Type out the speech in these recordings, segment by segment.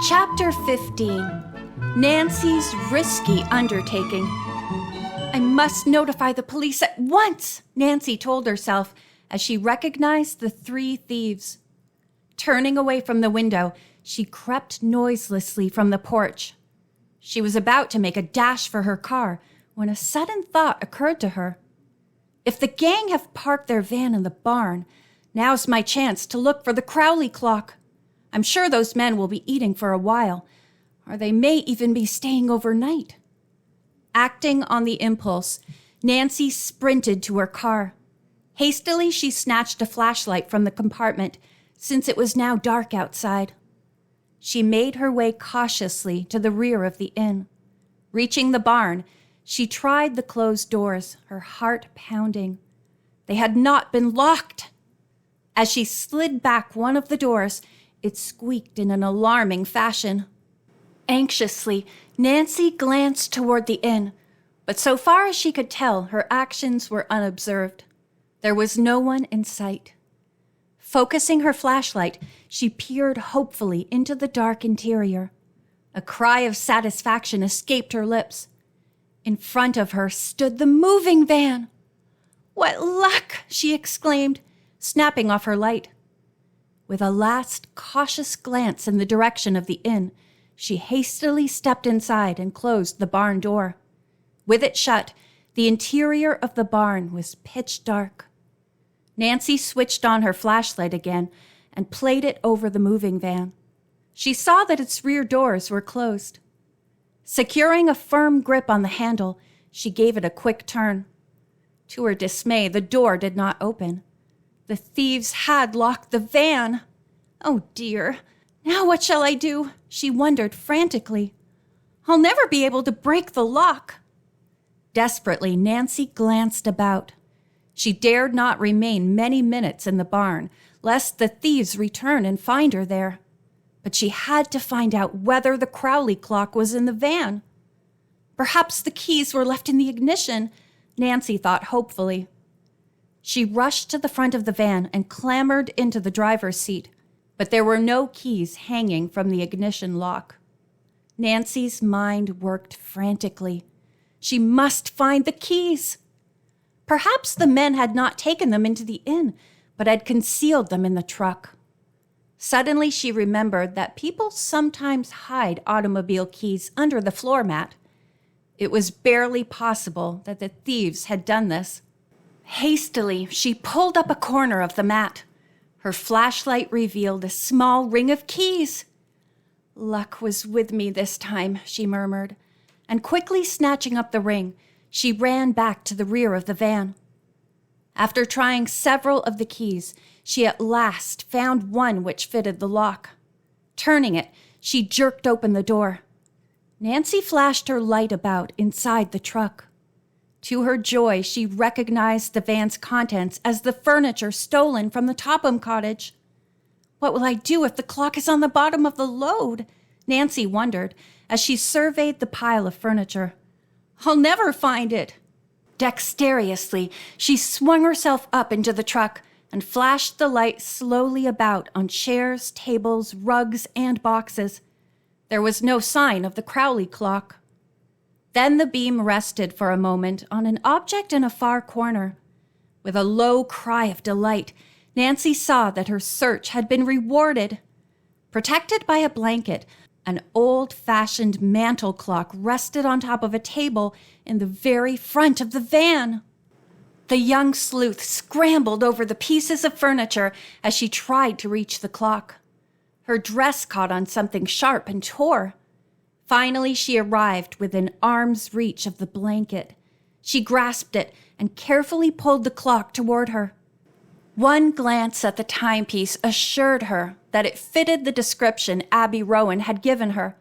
Chapter 15. Nancy's Risky Undertaking. I must notify the police at once, Nancy told herself as she recognized the three thieves. Turning away from the window, she crept noiselessly from the porch. She was about to make a dash for her car when a sudden thought occurred to her. If the gang have parked their van in the barn, now's my chance to look for the Crowley clock. I'm sure those men will be eating for a while, or they may even be staying overnight. Acting on the impulse, Nancy sprinted to her car. Hastily, she snatched a flashlight from the compartment, since it was now dark outside. She made her way cautiously to the rear of the inn. Reaching the barn, she tried the closed doors, her heart pounding. They had not been locked. As she slid back one of the doors, it squeaked in an alarming fashion. Anxiously, Nancy glanced toward the inn, but so far as she could tell, her actions were unobserved. There was no one in sight. Focusing her flashlight, she peered hopefully into the dark interior. A cry of satisfaction escaped her lips. In front of her stood the moving van. "What luck!" she exclaimed, snapping off her light. With a last cautious glance in the direction of the inn, she hastily stepped inside and closed the barn door. With it shut, the interior of the barn was pitch dark. Nancy switched on her flashlight again and played it over the moving van. She saw that its rear doors were closed. Securing a firm grip on the handle, she gave it a quick turn. To her dismay, the door did not open. The thieves had locked the van. Oh dear, now what shall I do? She wondered frantically. I'll never be able to break the lock. Desperately, Nancy glanced about. She dared not remain many minutes in the barn, lest the thieves return and find her there. But she had to find out whether the Crowley clock was in the van. Perhaps the keys were left in the ignition, Nancy thought hopefully. She rushed to the front of the van and clambered into the driver's seat, but there were no keys hanging from the ignition lock. Nancy's mind worked frantically. She must find the keys. Perhaps the men had not taken them into the inn, but had concealed them in the truck. Suddenly she remembered that people sometimes hide automobile keys under the floor mat. It was barely possible that the thieves had done this. Hastily, she pulled up a corner of the mat. Her flashlight revealed a small ring of keys. Luck was with me this time, she murmured, and quickly snatching up the ring, she ran back to the rear of the van. After trying several of the keys, she at last found one which fitted the lock. Turning it, she jerked open the door. Nancy flashed her light about inside the truck. To her joy, she recognized the van's contents as the furniture stolen from the Topham cottage. What will I do if the clock is on the bottom of the load? Nancy wondered as she surveyed the pile of furniture. I'll never find it. Dexterously, she swung herself up into the truck and flashed the light slowly about on chairs, tables, rugs, and boxes. There was no sign of the Crowley clock. Then the beam rested for a moment on an object in a far corner. With a low cry of delight, Nancy saw that her search had been rewarded. Protected by a blanket, an old-fashioned mantel clock rested on top of a table in the very front of the van. The young sleuth scrambled over the pieces of furniture as she tried to reach the clock. Her dress caught on something sharp and tore. Finally, she arrived within arm's reach of the blanket. She grasped it and carefully pulled the clock toward her. One glance at the timepiece assured her that it fitted the description Abby Rowan had given her.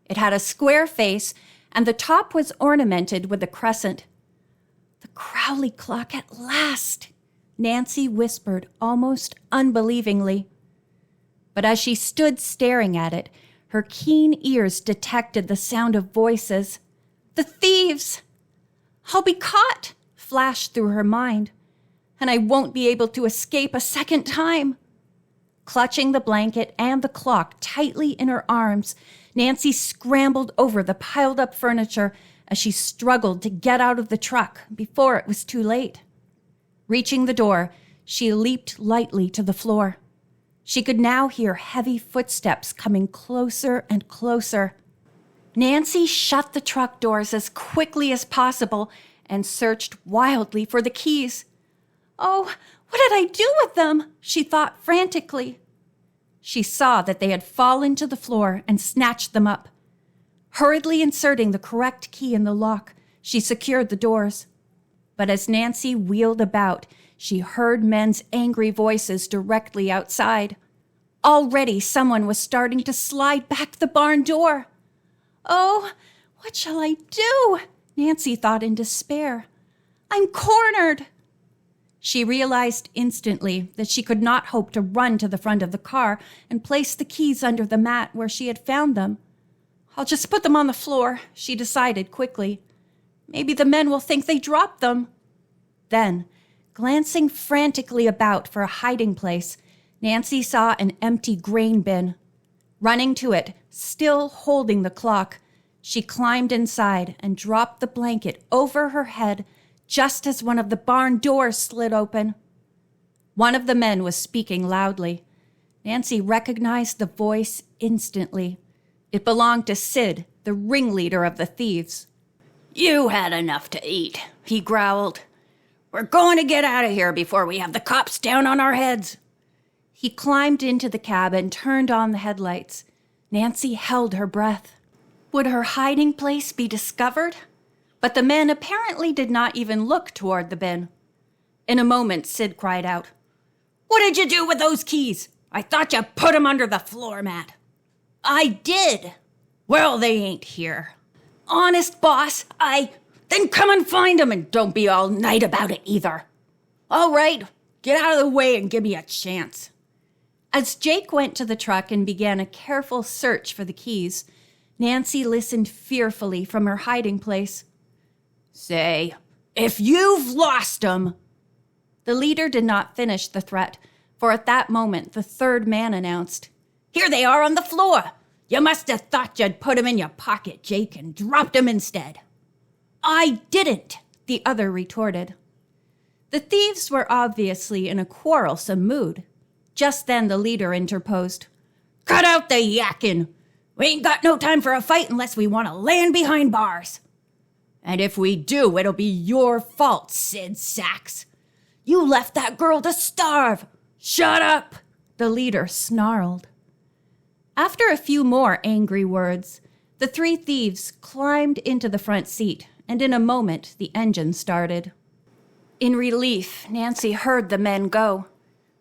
It had a square face, and the top was ornamented with a crescent. The Crowley clock at last, Nancy whispered almost unbelievingly. But as she stood staring at it, her keen ears detected the sound of voices. The thieves! I'll be caught, flashed through her mind, and I won't be able to escape a second time. Clutching the blanket and the clock tightly in her arms, Nancy scrambled over the piled-up furniture as she struggled to get out of the truck before it was too late. Reaching the door, she leaped lightly to the floor. She could now hear heavy footsteps coming closer and closer. Nancy shut the truck doors as quickly as possible and searched wildly for the keys. Oh, what did I do with them? She thought frantically. She saw that they had fallen to the floor and snatched them up. Hurriedly inserting the correct key in the lock, she secured the doors. But as Nancy wheeled about, she heard men's angry voices directly outside. Already someone was starting to slide back the barn door. Oh, what shall I do? Nancy thought in despair. I'm cornered. She realized instantly that she could not hope to run to the front of the car and place the keys under the mat where she had found them. I'll just put them on the floor, she decided quickly. Maybe the men will think they dropped them. Then, glancing frantically about for a hiding place, Nancy saw an empty grain bin. Running to it, still holding the clock, she climbed inside and dropped the blanket over her head just as one of the barn doors slid open. One of the men was speaking loudly. Nancy recognized the voice instantly. It belonged to Sid, the ringleader of the thieves. You had enough to eat, he growled. We're going to get out of here before we have the cops down on our heads. He climbed into the cab and turned on the headlights. Nancy held her breath. Would her hiding place be discovered? But the men apparently did not even look toward the bin. In a moment, Sid cried out, What did you do with those keys? I thought you put them under the floor mat. I did. Well, they ain't here. Honest, boss, Then come and find them and don't be all night about it either. All right, get out of the way and give me a chance. As Jake went to the truck and began a careful search for the keys, Nancy listened fearfully from her hiding place. Say, if you've lost them... The leader did not finish the threat, for at that moment the third man announced, Here they are on the floor. You must have thought you'd put them in your pocket, Jake, and dropped them instead. I didn't, the other retorted. The thieves were obviously in a quarrelsome mood. Just then the leader interposed. Cut out the yakking. We ain't got no time for a fight unless we want to land behind bars. And if we do, it'll be your fault, Sid Sachs. You left that girl to starve. Shut up, the leader snarled. After a few more angry words, the three thieves climbed into the front seat, and in a moment the engine started. In relief, Nancy heard the men go.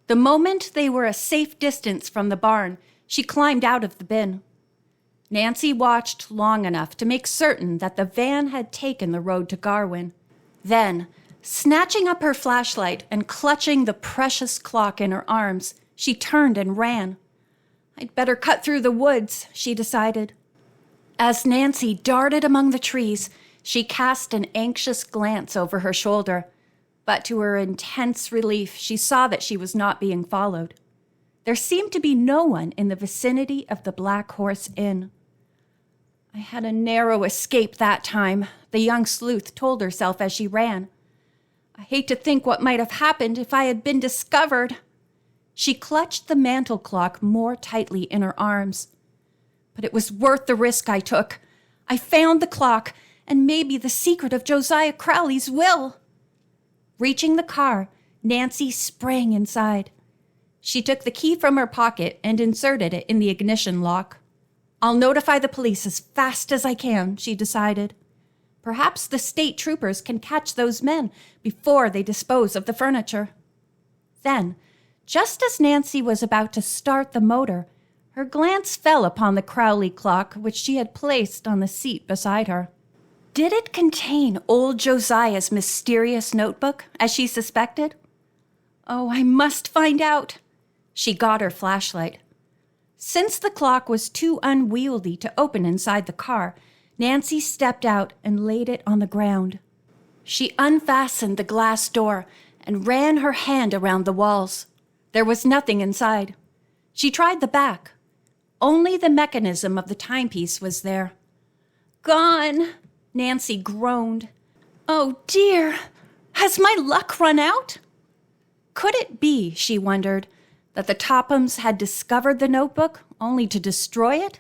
The moment they were a safe distance from the barn, she climbed out of the bin. Nancy watched long enough to make certain that the van had taken the road to Garwin. Then, snatching up her flashlight and clutching the precious clock in her arms, she turned and ran. I'd better cut through the woods, she decided. As Nancy darted among the trees, she cast an anxious glance over her shoulder, but to her intense relief, she saw that she was not being followed. There seemed to be no one in the vicinity of the Black Horse Inn. I had a narrow escape that time, the young sleuth told herself as she ran. I hate to think what might have happened if I had been discovered. She clutched the mantel clock more tightly in her arms. But it was worth the risk I took. I found the clock, and maybe the secret of Josiah Crowley's will. Reaching the car, Nancy sprang inside. She took the key from her pocket and inserted it in the ignition lock. I'll notify the police as fast as I can, she decided. Perhaps the state troopers can catch those men before they dispose of the furniture. Then, just as Nancy was about to start the motor, her glance fell upon the Crowley clock which she had placed on the seat beside her. Did it contain old Josiah's mysterious notebook, as she suspected? Oh, I must find out. She got her flashlight. Since the clock was too unwieldy to open inside the car, Nancy stepped out and laid it on the ground. She unfastened the glass door and ran her hand around the walls. There was nothing inside. She tried the back. Only the mechanism of the timepiece was there. Gone, Nancy groaned. Oh dear, has my luck run out? Could it be, she wondered, that the Tophams had discovered the notebook only to destroy it?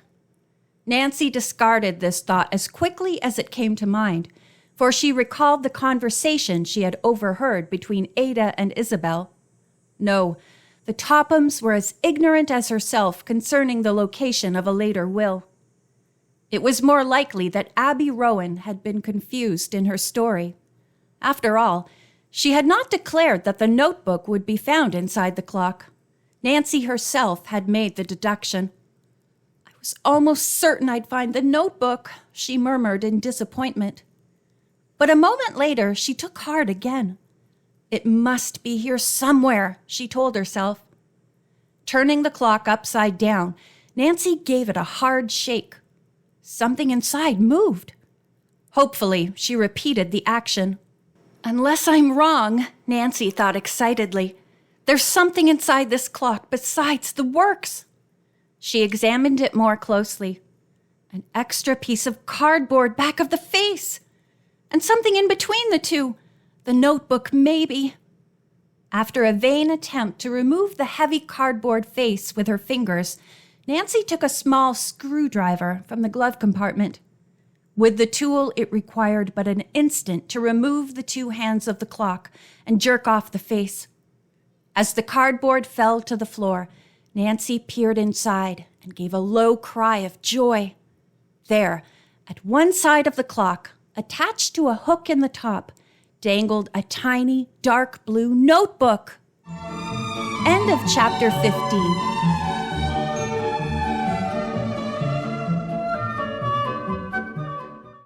Nancy discarded this thought as quickly as it came to mind, for she recalled the conversation she had overheard between Ada and Isabel. No, the Tophams were as ignorant as herself concerning the location of a later will. It was more likely that Abby Rowan had been confused in her story. After all, she had not declared that the notebook would be found inside the clock. Nancy herself had made the deduction. I was almost certain I'd find the notebook, she murmured in disappointment. But a moment later, she took heart again. It must be here somewhere, she told herself. Turning the clock upside down, Nancy gave it a hard shake. Something inside moved. Hopefully, she repeated the action. Unless I'm wrong, Nancy thought excitedly. There's something inside this clock besides the works. She examined it more closely. An extra piece of cardboard back of the face. And something in between the two. The notebook, maybe. After a vain attempt to remove the heavy cardboard face with her fingers, Nancy took a small screwdriver from the glove compartment. With the tool, it required but an instant to remove the two hands of the clock and jerk off the face. As the cardboard fell to the floor, Nancy peered inside and gave a low cry of joy. There, at one side of the clock, attached to a hook in the top, dangled a tiny, dark blue notebook. End of chapter 15.